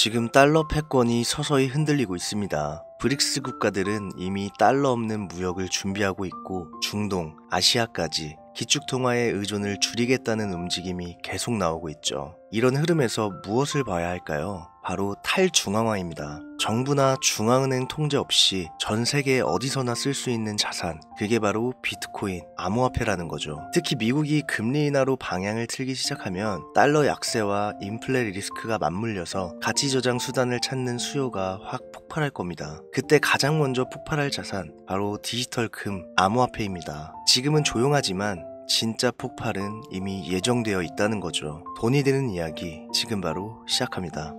지금 달러 패권이 서서히 흔들리고 있습니다. 브릭스 국가들은 이미 달러 없는 무역을 준비하고 있고 중동, 아시아까지 기축통화의 의존을 줄이겠다는 움직임이 계속 나오고 있죠. 이런 흐름에서 무엇을 봐야 할까요? 바로 탈중앙화입니다. 정부나 중앙은행 통제 없이 전 세계 어디서나 쓸 수 있는 자산, 그게 바로 비트코인, 암호화폐라는 거죠. 특히 미국이 금리 인하로 방향을 틀기 시작하면 달러 약세와 인플레 리스크가 맞물려서 가치 저장 수단을 찾는 수요가 확 폭발할 겁니다. 그때 가장 먼저 폭발할 자산, 바로 디지털 금, 암호화폐입니다. 지금은 조용하지만 진짜 폭발은 이미 예정되어 있다는 거죠. 돈이 되는 이야기 지금 바로 시작합니다.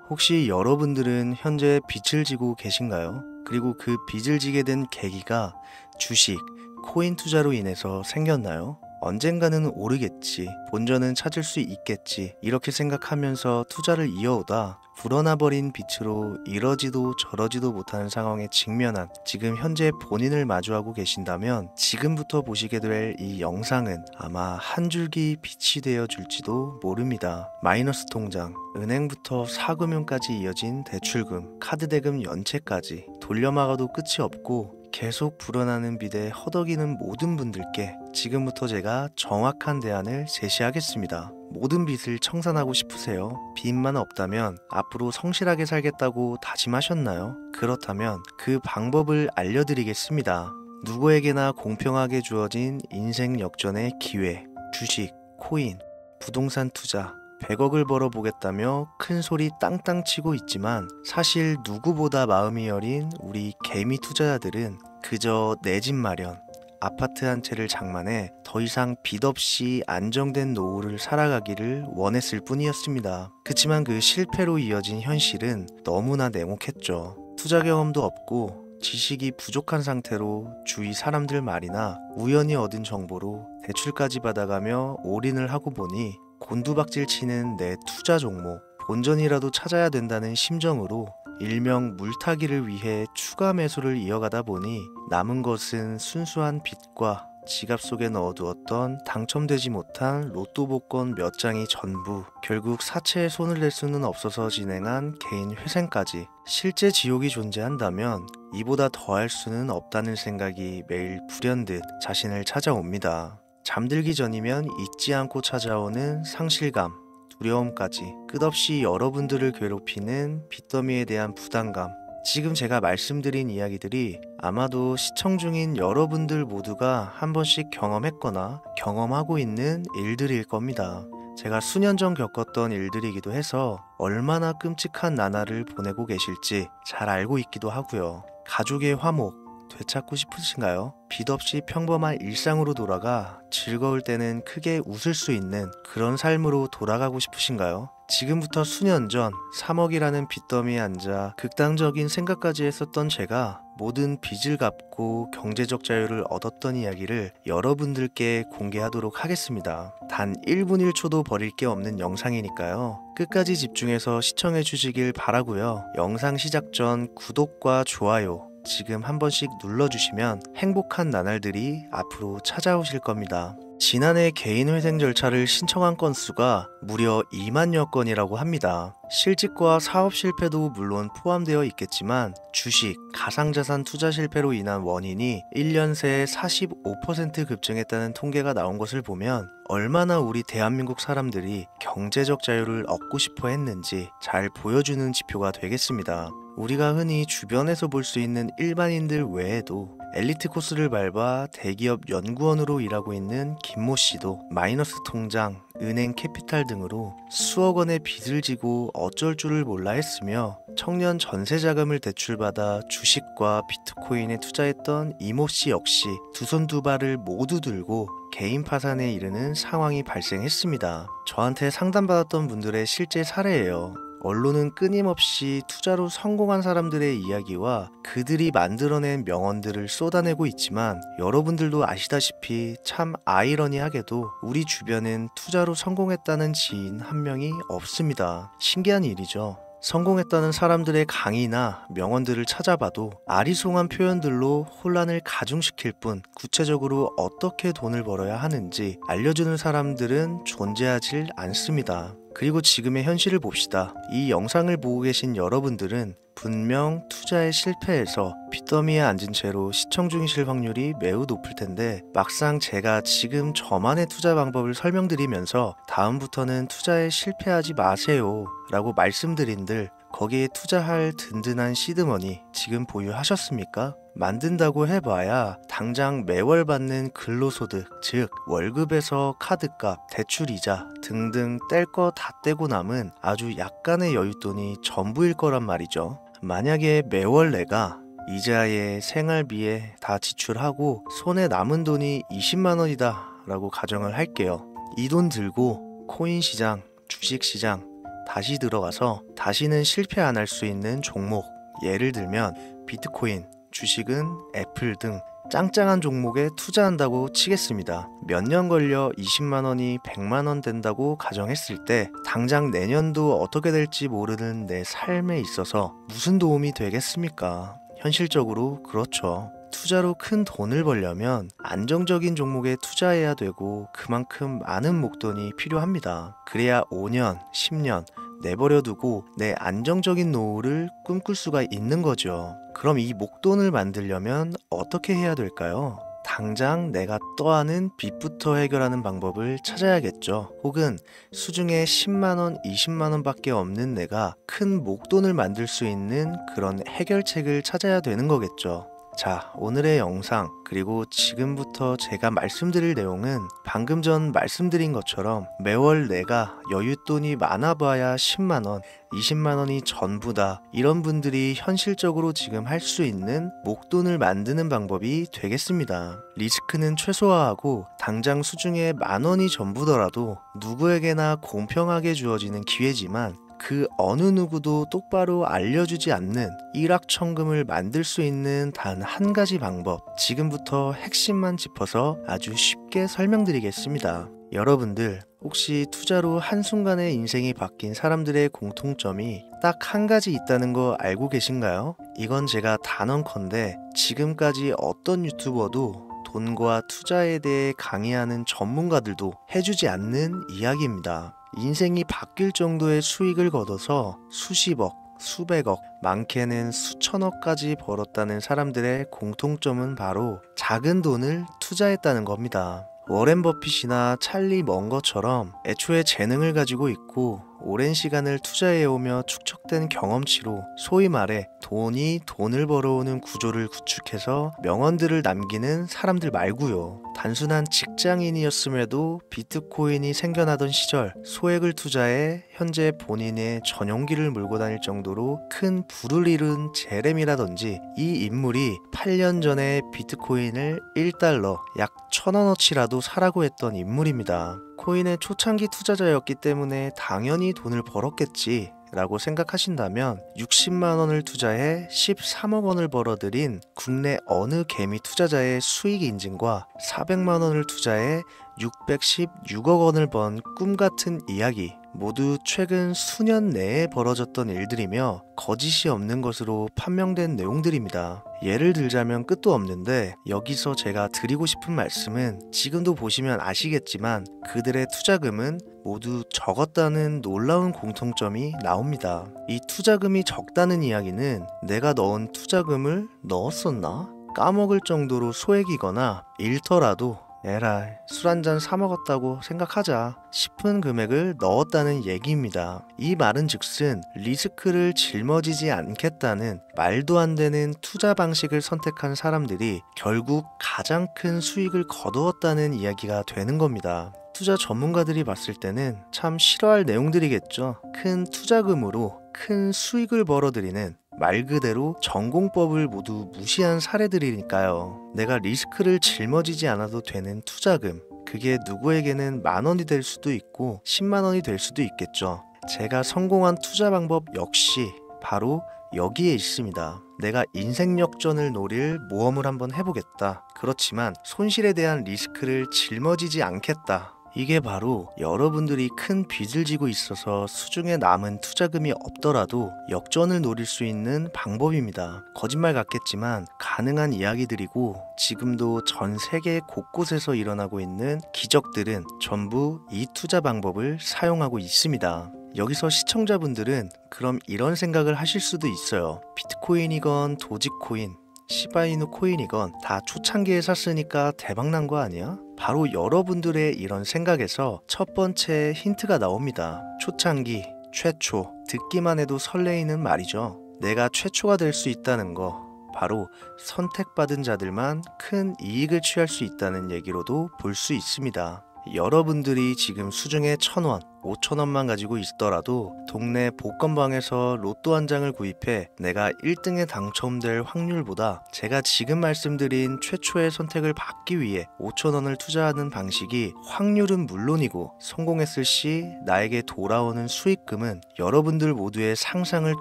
혹시 여러분들은 현재 빚을 지고 계신가요? 그리고 그 빚을 지게 된 계기가 주식, 코인 투자로 인해서 생겼나요? 언젠가는 오르겠지, 본전은 찾을 수 있겠지, 이렇게 생각하면서 투자를 이어오다 불어나버린 빚으로 이러지도 저러지도 못하는 상황에 직면한 지금 현재 본인을 마주하고 계신다면 지금부터 보시게 될 이 영상은 아마 한 줄기 빛이 되어 줄지도 모릅니다. 마이너스 통장, 은행부터 사금융까지 이어진 대출금, 카드 대금 연체까지 돌려막아도 끝이 없고 계속 불어나는 빚에 허덕이는 모든 분들께 지금부터 제가 정확한 대안을 제시하겠습니다. 모든 빚을 청산하고 싶으세요? 빚만 없다면 앞으로 성실하게 살겠다고 다짐하셨나요? 그렇다면 그 방법을 알려드리겠습니다. 누구에게나 공평하게 주어진 인생 역전의 기회, 주식, 코인, 부동산 투자, 100억을 벌어보겠다며 큰 소리 땅땅 치고 있지만 사실 누구보다 마음이 여린 우리 개미 투자자들은 그저 내 집 마련, 아파트 한 채를 장만해 더 이상 빚 없이 안정된 노후를 살아가기를 원했을 뿐이었습니다. 그치만 그 실패로 이어진 현실은 너무나 냉혹했죠. 투자 경험도 없고 지식이 부족한 상태로 주위 사람들 말이나 우연히 얻은 정보로 대출까지 받아가며 올인을 하고 보니 곤두박질 치는 내 투자 종목, 본전이라도 찾아야 된다는 심정으로 일명 물타기를 위해 추가 매수를 이어가다 보니 남은 것은 순수한 빚과 지갑 속에 넣어두었던 당첨되지 못한 로또 복권 몇 장이 전부, 결국 사채에 손을 댈 수는 없어서 진행한 개인 회생까지. 실제 지옥이 존재한다면 이보다 더할 수는 없다는 생각이 매일 불현듯 자신을 찾아옵니다. 잠들기 전이면 잊지 않고 찾아오는 상실감, 두려움까지 끝없이 여러분들을 괴롭히는 빚더미에 대한 부담감. 지금 제가 말씀드린 이야기들이 아마도 시청 중인 여러분들 모두가 한 번씩 경험했거나 경험하고 있는 일들일 겁니다. 제가 수년 전 겪었던 일들이기도 해서 얼마나 끔찍한 나날을 보내고 계실지 잘 알고 있기도 하고요. 가족의 화목 되찾고 싶으신가요? 빚 없이 평범한 일상으로 돌아가 즐거울 때는 크게 웃을 수 있는 그런 삶으로 돌아가고 싶으신가요? 지금부터 수년 전 3억이라는 빚더미에 앉아 극단적인 생각까지 했었던 제가 모든 빚을 갚고 경제적 자유를 얻었던 이야기를 여러분들께 공개하도록 하겠습니다. 단 1분 1초도 버릴 게 없는 영상이니까요. 끝까지 집중해서 시청해 주시길 바라고요. 영상 시작 전 구독과 좋아요 지금 한 번씩 눌러주시면 행복한 나날들이 앞으로 찾아오실 겁니다. 지난해 개인회생 절차를 신청한 건수가 무려 2만여 건이라고 합니다. 실직과 사업 실패도 물론 포함되어 있겠지만 주식, 가상자산 투자 실패로 인한 원인이 1년 새에 45% 급증했다는 통계가 나온 것을 보면 얼마나 우리 대한민국 사람들이 경제적 자유를 얻고 싶어 했는지 잘 보여주는 지표가 되겠습니다. 우리가 흔히 주변에서 볼 수 있는 일반인들 외에도 엘리트 코스를 밟아 대기업 연구원으로 일하고 있는 김모 씨도 마이너스 통장, 은행 캐피탈 등으로 수억 원의 빚을 지고 어쩔 줄을 몰라 했으며 청년 전세 자금을 대출받아 주식과 비트코인에 투자했던 이모 씨 역시 두 손 두 발을 모두 들고 개인 파산에 이르는 상황이 발생했습니다. 저한테 상담받았던 분들의 실제 사례예요. 언론은 끊임없이 투자로 성공한 사람들의 이야기와 그들이 만들어낸 명언들을 쏟아내고 있지만 여러분들도 아시다시피 참 아이러니하게도 우리 주변엔 투자로 성공했다는 지인 한 명이 없습니다. 신기한 일이죠. 성공했다는 사람들의 강의나 명언들을 찾아봐도 아리송한 표현들로 혼란을 가중시킬 뿐 구체적으로 어떻게 돈을 벌어야 하는지 알려주는 사람들은 존재하질 않습니다. 그리고 지금의 현실을 봅시다. 이 영상을 보고 계신 여러분들은 분명 투자에 실패해서 빚더미에 앉은 채로 시청 중이실 확률이 매우 높을 텐데, 막상 제가 지금 저만의 투자 방법을 설명드리면서 다음부터는 투자에 실패하지 마세요 라고 말씀드린들 거기에 투자할 든든한 시드머니 지금 보유하셨습니까? 만든다고 해봐야 당장 매월 받는 근로소득, 즉 월급에서 카드값, 대출이자 등등 뗄 거 다 떼고 남은 아주 약간의 여윳돈이 전부일 거란 말이죠. 만약에 매월 내가 이자에 생활비에 다 지출하고 손에 남은 돈이 20만 원이다 라고 가정을 할게요. 이 돈 들고 코인 시장, 주식 시장 다시 들어가서 다시는 실패 안 할 수 있는 종목, 예를 들면 비트코인, 주식은 애플 등 짱짱한 종목에 투자한다고 치겠습니다. 몇 년 걸려 20만 원이 100만 원 된다고 가정했을 때 당장 내년도 어떻게 될지 모르는 내 삶에 있어서 무슨 도움이 되겠습니까? 현실적으로 그렇죠. 투자로 큰 돈을 벌려면 안정적인 종목에 투자해야 되고 그만큼 많은 목돈이 필요합니다. 그래야 5년, 10년 내버려 두고 내 안정적인 노후를 꿈꿀 수가 있는 거죠. 그럼 이 목돈을 만들려면 어떻게 해야 될까요? 당장 내가 떠안은 빚부터 해결하는 방법을 찾아야겠죠. 혹은 수중에 10만원, 20만원 밖에 없는 내가 큰 목돈을 만들 수 있는 그런 해결책을 찾아야 되는 거겠죠. 자, 오늘의 영상 그리고 지금부터 제가 말씀드릴 내용은 방금 전 말씀드린 것처럼 매월 내가 여윳돈이 많아봐야 10만원, 20만원이 전부다, 이런 분들이 현실적으로 지금 할 수 있는 목돈을 만드는 방법이 되겠습니다. 리스크는 최소화하고 당장 수중에 만원이 전부더라도 누구에게나 공평하게 주어지는 기회지만 그 어느 누구도 똑바로 알려주지 않는 일확천금을 만들 수 있는 단 한 가지 방법, 지금부터 핵심만 짚어서 아주 쉽게 설명드리겠습니다. 여러분들 혹시 투자로 한순간에 인생이 바뀐 사람들의 공통점이 딱 한 가지 있다는 거 알고 계신가요? 이건 제가 단언컨대 지금까지 어떤 유튜버도 돈과 투자에 대해 강의하는 전문가들도 해주지 않는 이야기입니다. 인생이 바뀔 정도의 수익을 거둬서 수십억, 수백억, 많게는 수천억까지 벌었다는 사람들의 공통점은 바로 작은 돈을 투자했다는 겁니다. 워렌 버핏이나 찰리 먼거처럼 애초에 재능을 가지고 있고 오랜 시간을 투자해오며 축적된 경험치로 소위 말해 돈이 돈을 벌어오는 구조를 구축해서 명언들을 남기는 사람들 말고요. 단순한 직장인이었음에도 비트코인이 생겨나던 시절 소액을 투자해 현재 본인의 전용기를 몰고 다닐 정도로 큰 부를 이룬 제렘이라든지, 이 인물이 8년 전에 비트코인을 1달러 약 1,000원어치라도 사라고 했던 인물입니다. 코인의 초창기 투자자였기 때문에 당연히 돈을 벌었겠지 라고 생각하신다면 60만 원을 투자해 13억 원을 벌어들인 국내 어느 개미 투자자의 수익 인증과 400만 원을 투자해 616억 원을 번 꿈같은 이야기, 모두 최근 수년 내에 벌어졌던 일들이며 거짓이 없는 것으로 판명된 내용들입니다. 예를 들자면 끝도 없는데 여기서 제가 드리고 싶은 말씀은 지금도 보시면 아시겠지만 그들의 투자금은 모두 적었다는 놀라운 공통점이 나옵니다. 이 투자금이 적다는 이야기는 내가 넣은 투자금을 넣었었나? 까먹을 정도로 소액이거나 잃더라도 에라이 술 한잔 사 먹었다고 생각하자 싶은 금액을 넣었다는 얘기입니다. 이 말은 즉슨 리스크를 짊어지지 않겠다는 말도 안 되는 투자 방식을 선택한 사람들이 결국 가장 큰 수익을 거두었다는 이야기가 되는 겁니다. 투자 전문가들이 봤을 때는 참 싫어할 내용들이겠죠. 큰 투자금으로 큰 수익을 벌어들이는 말 그대로 전공법을 모두 무시한 사례들이니까요. 내가 리스크를 짊어지지 않아도 되는 투자금, 그게 누구에게는 만 원이 될 수도 있고 10만 원이 될 수도 있겠죠. 제가 성공한 투자 방법 역시 바로 여기에 있습니다. 내가 인생 역전을 노릴 모험을 한번 해보겠다. 그렇지만 손실에 대한 리스크를 짊어지지 않겠다. 이게 바로 여러분들이 큰 빚을 지고 있어서 수중에 남은 투자금이 없더라도 역전을 노릴 수 있는 방법입니다. 거짓말 같겠지만 가능한 이야기들이고 지금도 전 세계 곳곳에서 일어나고 있는 기적들은 전부 이 투자 방법을 사용하고 있습니다. 여기서 시청자분들은 그럼 이런 생각을 하실 수도 있어요. 비트코인이건 도지코인, 시바이누 코인이건 다 초창기에 샀으니까 대박난 거 아니야? 바로 여러분들의 이런 생각에서 첫 번째 힌트가 나옵니다. 초창기, 최초, 듣기만 해도 설레이는 말이죠. 내가 최초가 될 수 있다는 거, 바로 선택받은 자들만 큰 이익을 취할 수 있다는 얘기로도 볼 수 있습니다. 여러분들이 지금 수중에 1,000원, 5,000원만 가지고 있더라도 동네 복권방에서 로또 한 장을 구입해 내가 1등에 당첨될 확률보다 제가 지금 말씀드린 최초의 선택을 받기 위해 5,000원을 투자하는 방식이 확률은 물론이고 성공했을 시 나에게 돌아오는 수익금은 여러분들 모두의 상상을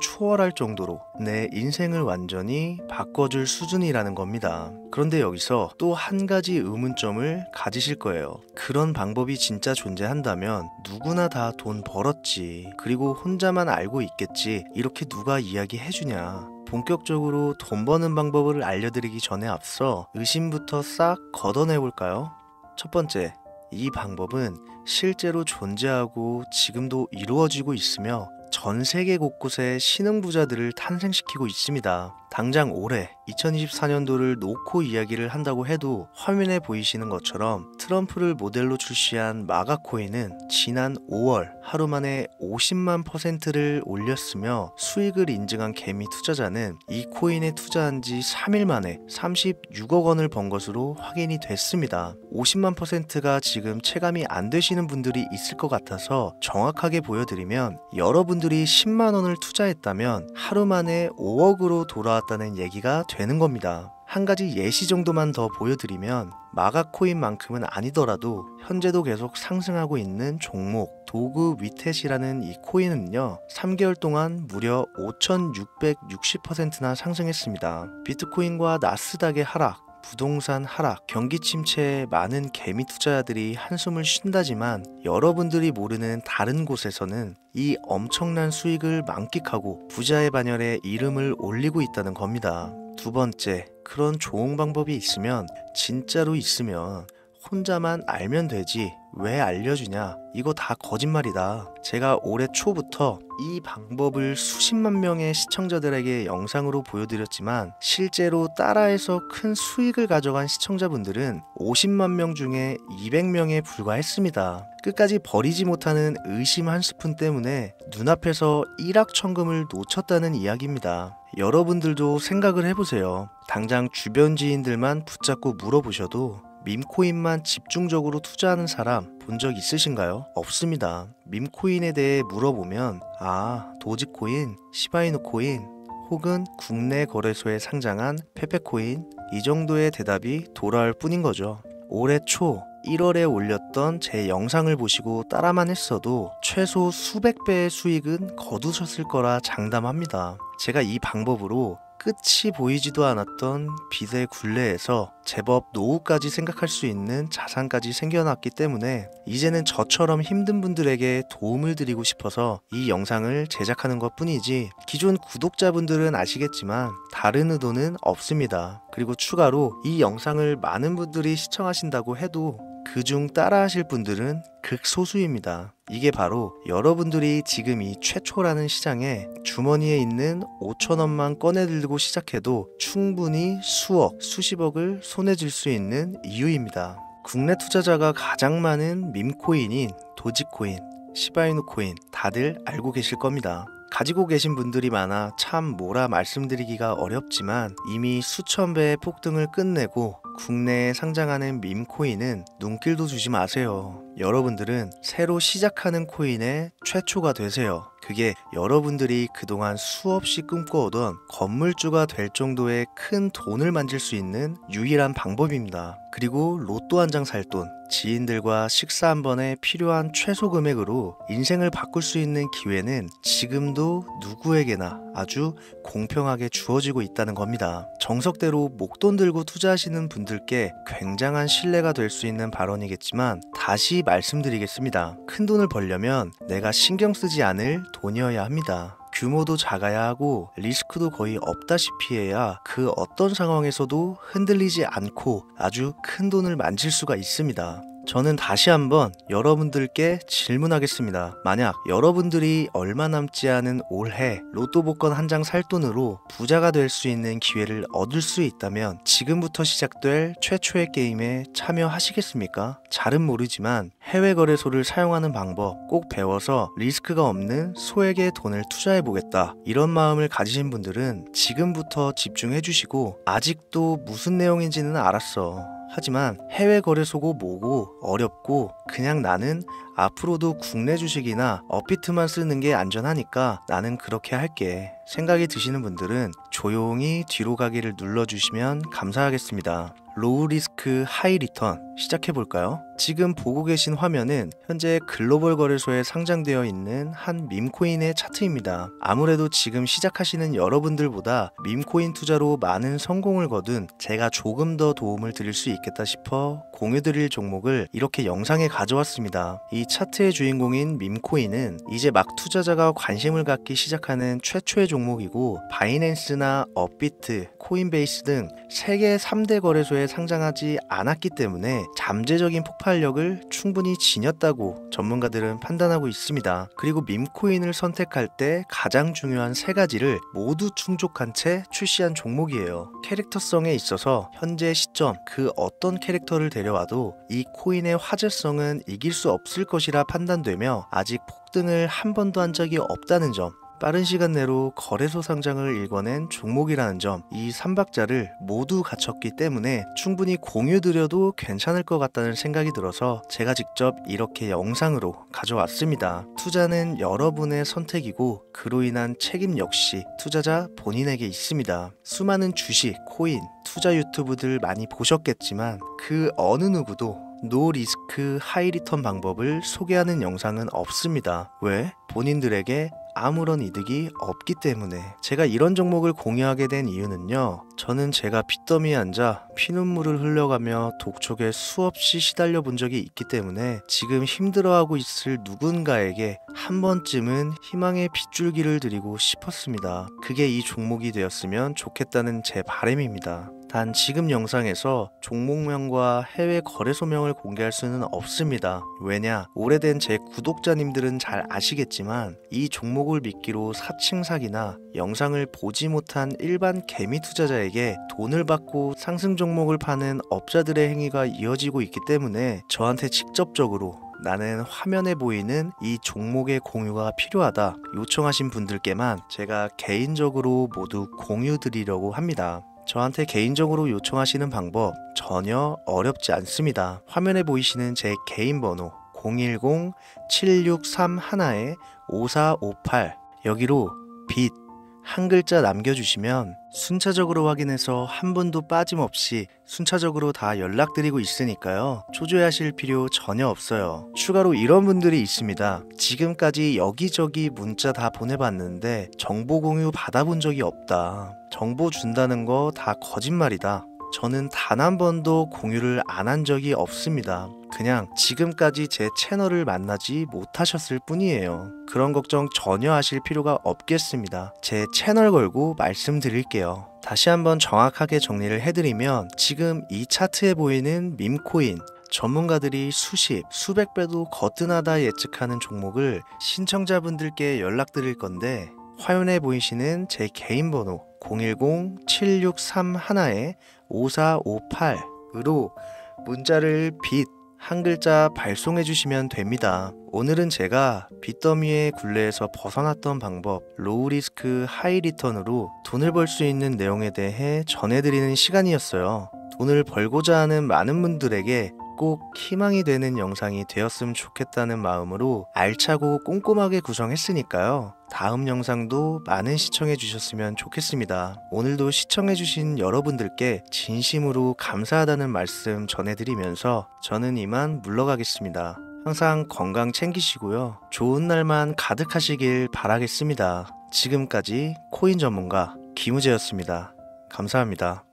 초월할 정도로 내 인생을 완전히 바꿔줄 수준이라는 겁니다. 그런데 여기서 또 한 가지 의문점을 가지실 거예요. 그런 방법이 진짜 존재한다면 누구나 다 돈 벌었지, 그리고 혼자만 알고 있겠지, 이렇게 누가 이야기해주냐. 본격적으로 돈 버는 방법을 알려드리기 전에 앞서 의심부터 싹 걷어내볼까요? 첫 번째, 이 방법은 실제로 존재하고 지금도 이루어지고 있으며 전 세계 곳곳에 신흥부자들을 탄생시키고 있습니다. 당장 올해 2024년도를 놓고 이야기를 한다고 해도 화면에 보이시는 것처럼 트럼프를 모델로 출시한 마가코인은 지난 5월 하루 만에 50만 %를 올렸으며 수익을 인증한 개미 투자자는 이 코인에 투자한 지 3일 만에 36억 원을 번 것으로 확인이 됐습니다. 50만 %가 지금 체감이 안 되시는 분들이 있을 것 같아서 정확하게 보여드리면, 여러분들이 10만 원을 투자했다면 하루 만에 5억으로 돌아왔다는 얘기가 되는 겁니다. 한 가지 예시 정도만 더 보여드리면, 마가코인만큼은 아니더라도 현재도 계속 상승하고 있는 종목 도구 위텟이라는 이 코인은요, 3개월 동안 무려 5,660%나 상승했습니다. 비트코인과 나스닥의 하락, 부동산 하락, 경기 침체에 많은 개미 투자자들이 한숨을 쉰다지만 여러분들이 모르는 다른 곳에서는 이 엄청난 수익을 만끽하고 부자의 반열에 이름을 올리고 있다는 겁니다. 두 번째, 그런 좋은 방법이 있으면, 진짜로 있으면 혼자만 알면 되지 왜 알려주냐, 이거 다 거짓말이다. 제가 올해 초부터 이 방법을 수십만 명의 시청자들에게 영상으로 보여드렸지만 실제로 따라해서 큰 수익을 가져간 시청자분들은 50만 명 중에 200명에 불과했습니다. 끝까지 버리지 못하는 의심 한 스푼 때문에 눈앞에서 일확천금을 놓쳤다는 이야기입니다. 여러분들도 생각을 해보세요. 당장 주변 지인들만 붙잡고 물어보셔도 밈코인만 집중적으로 투자하는 사람 본 적 있으신가요? 없습니다. 밈코인에 대해 물어보면 도지코인, 시바이누 코인 혹은 국내 거래소에 상장한 페페코인, 이 정도의 대답이 돌아올 뿐인 거죠. 올해 초 1월에 올렸던 제 영상을 보시고 따라만 했어도 최소 수백 배의 수익은 거두셨을 거라 장담합니다. 제가 이 방법으로 끝이 보이지도 않았던 빚의 굴레에서 제법 노후까지 생각할 수 있는 자산까지 생겨났기 때문에 이제는 저처럼 힘든 분들에게 도움을 드리고 싶어서 이 영상을 제작하는 것 뿐이지, 기존 구독자분들은 아시겠지만 다른 의도는 없습니다. 그리고 추가로 이 영상을 많은 분들이 시청하신다고 해도 그중 따라하실 분들은 극소수입니다. 이게 바로 여러분들이 지금 이 최초라는 시장에 주머니에 있는 5,000원만 꺼내들고 시작해도 충분히 수억, 수십억을 손에 쥘 수 있는 이유입니다. 국내 투자자가 가장 많은 밈코인인 도지코인, 시바이누 코인 다들 알고 계실 겁니다. 가지고 계신 분들이 많아 참 뭐라 말씀드리기가 어렵지만 이미 수천 배의 폭등을 끝내고 국내에 상장하는 밈코인은 눈길도 주지 마세요. 여러분들은 새로 시작하는 코인의 최초가 되세요. 그게 여러분들이 그동안 수없이 꿈꿔오던 건물주가 될 정도의 큰 돈을 만질 수 있는 유일한 방법입니다. 그리고 로또 한 장 살 돈, 지인들과 식사 한 번에 필요한 최소 금액으로 인생을 바꿀 수 있는 기회는 지금도 누구에게나 아주 공평하게 주어지고 있다는 겁니다. 정석대로 목돈 들고 투자하시는 분들께 굉장한 신뢰가 될 수 있는 발언이겠지만 다시 미리 말씀드리겠습니다. 큰 돈을 벌려면 내가 신경 쓰지 않을 돈이어야 합니다. 규모도 작아야 하고 리스크도 거의 없다시피 해야 그 어떤 상황에서도 흔들리지 않고 아주 큰 돈을 만질 수가 있습니다. 저는 다시 한번 여러분들께 질문하겠습니다. 만약 여러분들이 얼마 남지 않은 올해 로또 복권 한 장 살 돈으로 부자가 될 수 있는 기회를 얻을 수 있다면 지금부터 시작될 최초의 게임에 참여하시겠습니까? 잘은 모르지만 해외 거래소를 사용하는 방법 꼭 배워서 리스크가 없는 소액의 돈을 투자해보겠다, 이런 마음을 가지신 분들은 지금부터 집중해 주시고, 아직도 무슨 내용인지는 알았어, 하지만 해외 거래소고 뭐고 어렵고 그냥 나는 앞으로도 국내 주식이나 업비트만 쓰는 게 안전하니까 나는 그렇게 할게 생각이 드시는 분들은 조용히 뒤로 가기를 눌러주시면 감사하겠습니다. 로우 리스크 하이 리턴 시작해볼까요? 지금 보고 계신 화면은 현재 글로벌 거래소에 상장되어 있는 한 밈코인의 차트입니다. 아무래도 지금 시작하시는 여러분들보다 밈코인 투자로 많은 성공을 거둔 제가 조금 더 도움을 드릴 수 있겠다 싶어 공유드릴 종목을 이렇게 영상에 가져왔습니다. 이 차트의 주인공인 밈코인은 이제 막 투자자가 관심을 갖기 시작하는 최초의 종목이고, 바이낸스나 업비트, 코인베이스 등 세계 3대 거래소에 상장하지 않았기 때문에 잠재적인 폭발력을 충분히 지녔다고 전문가들은 판단하고 있습니다. 그리고 밈코인을 선택할 때 가장 중요한 세 가지를 모두 충족한 채 출시한 종목이에요. 캐릭터성에 있어서 현재 시점 그 어떤 캐릭터를 데려와도 이 코인의 화제성은 이길 수 없을 것이라 판단되며 아직 폭등을 한 번도 한 적이 없다는 점, 빠른 시간 내로 거래소 상장을 일궈낸 종목이라는 점, 이 3박자를 모두 갖췄기 때문에 충분히 공유드려도 괜찮을 것 같다는 생각이 들어서 제가 직접 이렇게 영상으로 가져왔습니다. 투자는 여러분의 선택이고 그로 인한 책임 역시 투자자 본인에게 있습니다. 수많은 주식, 코인, 투자 유튜브들 많이 보셨겠지만 그 어느 누구도 노 리스크 하이 리턴 방법을 소개하는 영상은 없습니다. 왜? 본인들에게 아무런 이득이 없기 때문에. 제가 이런 종목을 공유하게 된 이유는요, 저는 제가 빚더미에 앉아 피눈물을 흘려가며 독촉에 수없이 시달려 본 적이 있기 때문에 지금 힘들어하고 있을 누군가에게 한 번쯤은 희망의 빗줄기를 드리고 싶었습니다. 그게 이 종목이 되었으면 좋겠다는 제 바람입니다. 단 지금 영상에서 종목명과 해외 거래소명을 공개할 수는 없습니다. 왜냐? 오래된 제 구독자님들은 잘 아시겠지만 이 종목을 미끼로 사칭 사기나 영상을 보지 못한 일반 개미 투자자에게 돈을 받고 상승 종목을 파는 업자들의 행위가 이어지고 있기 때문에 저한테 직접적으로 나는 화면에 보이는 이 종목의 공유가 필요하다 요청하신 분들께만 제가 개인적으로 모두 공유 드리려고 합니다. 저한테 개인적으로 요청하시는 방법 전혀 어렵지 않습니다. 화면에 보이시는 제 개인 번호 010-7631-5458 여기로 빚 한 글자 남겨주시면 순차적으로 확인해서 한 분도 빠짐없이 순차적으로 다 연락드리고 있으니까요. 초조해하실 필요 전혀 없어요. 추가로 이런 분들이 있습니다. 지금까지 여기저기 문자 다 보내봤는데 정보 공유 받아본 적이 없다. 정보 준다는 거 다 거짓말이다. 저는 단 한 번도 공유를 안 한 적이 없습니다. 그냥 지금까지 제 채널을 만나지 못하셨을 뿐이에요. 그런 걱정 전혀 하실 필요가 없겠습니다. 제 채널 걸고 말씀드릴게요. 다시 한번 정확하게 정리를 해드리면 지금 이 차트에 보이는 밈코인, 전문가들이 수십, 수백 배도 거뜬하다 예측하는 종목을 신청자분들께 연락드릴 건데 화면에 보이시는 제 개인 번호 010-7631-5458으로 문자를 빚 한 글자 발송해 주시면 됩니다. 오늘은 제가 빚더미의 굴레에서 벗어났던 방법, 로우 리스크 하이 리턴으로 돈을 벌 수 있는 내용에 대해 전해드리는 시간이었어요. 돈을 벌고자 하는 많은 분들에게 꼭 희망이 되는 영상이 되었으면 좋겠다는 마음으로 알차고 꼼꼼하게 구성했으니까요. 다음 영상도 많은 시청해 주셨으면 좋겠습니다. 오늘도 시청해 주신 여러분들께 진심으로 감사하다는 말씀 전해드리면서 저는 이만 물러가겠습니다. 항상 건강 챙기시고요. 좋은 날만 가득하시길 바라겠습니다. 지금까지 코인 전문가 김우재였습니다. 감사합니다.